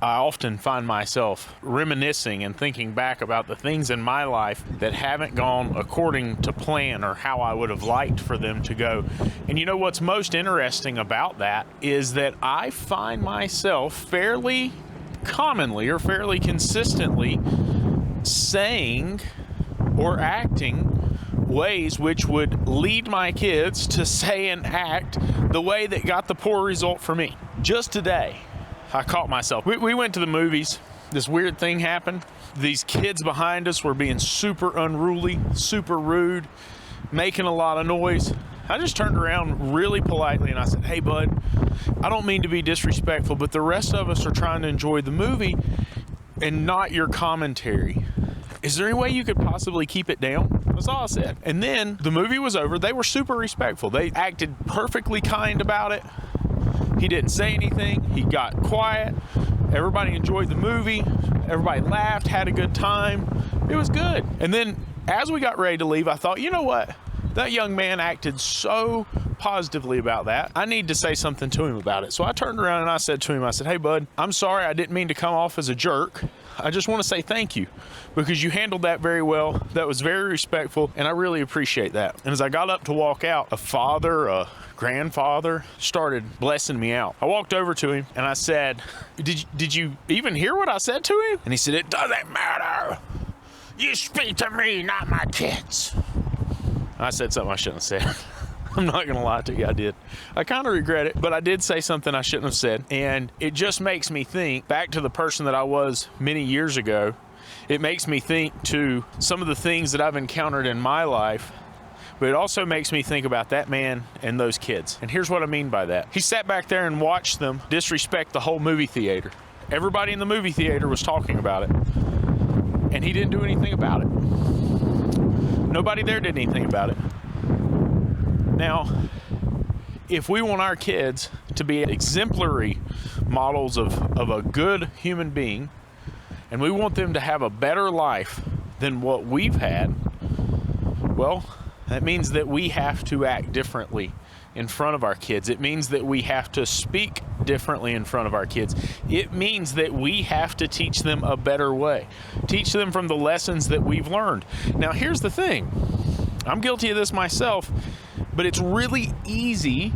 I often find myself reminiscing and thinking back about the things in my life that haven't gone according to plan or how I would have liked for them to go. And you know what's most interesting about that is that I find myself fairly commonly or fairly consistently saying or acting ways which would lead my kids to say and act the way that got the poor result for me. Just today, I caught myself. We went to the movies. This weird thing happened. These kids behind us were being super unruly, super rude, making a lot of noise. I just turned around really politely and I said, "Hey, bud, I don't mean to be disrespectful, but the rest of us are trying to enjoy the movie and not your commentary. Is there any way you could possibly keep it down?" That's all I said. And then the movie was over. They were super respectful. They acted perfectly kind about it. He didn't say anything. He got quiet. Everybody enjoyed the movie. Everybody laughed, had a good time. It was good. And then as we got ready to leave, I thought, you know what? That young man acted so positively about that. I need to say something to him about it. So I turned around and I said to him, I said, "Hey, bud, I'm sorry. I didn't mean to come off as a jerk. I just want to say thank you because you handled that very well. That was very respectful, and I really appreciate that." And as I got up to walk out, a father, a grandfather started blessing me out. I walked over to him and I said, Did you even hear what I said to him?" And he said, "It doesn't matter. You speak to me, not my kids." I said something I shouldn't have said. I'm not going to lie to you, I did. I kind of regret it, but I did say something I shouldn't have said. And it just makes me think back to the person that I was many years ago. It makes me think to some of the things that I've encountered in my life, but it also makes me think about that man and those kids. And here's what I mean by that. He sat back there and watched them disrespect the whole movie theater. Everybody in the movie theater was talking about it, and he didn't do anything about it. Nobody there did anything about it. Now, if we want our kids to be exemplary models of a good human being, and we want them to have a better life than what we've had, well, that means that we have to act differently in front of our kids. It means that we have to speak differently in front of our kids. It means that we have to teach them a better way. Teach them from the lessons that we've learned. Now, here's the thing. I'm guilty of this myself, but it's really easy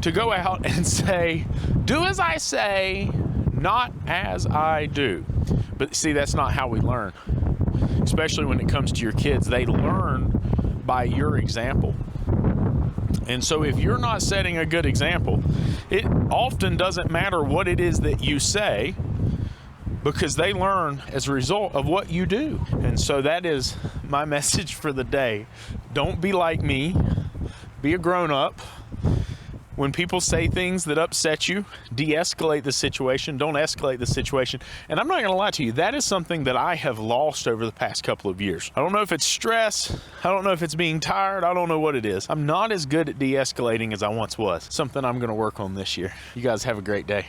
to go out and say, "Do as I say, not as I do." But see, that's not how we learn. Especially when it comes to your kids. They learn by your example. And so if you're not setting a good example, it often doesn't matter what it is that you say, because they learn as a result of what you do. And so that is my message for the day. Don't be like me. Be a grown-up. When people say things that upset you, de-escalate the situation. Don't escalate the situation. And I'm not going to lie to you, that is something that I have lost over the past couple of years. I don't know if it's stress. I don't know if it's being tired. I don't know what it is. I'm not as good at de-escalating as I once was. Something I'm going to work on this year. You guys have a great day.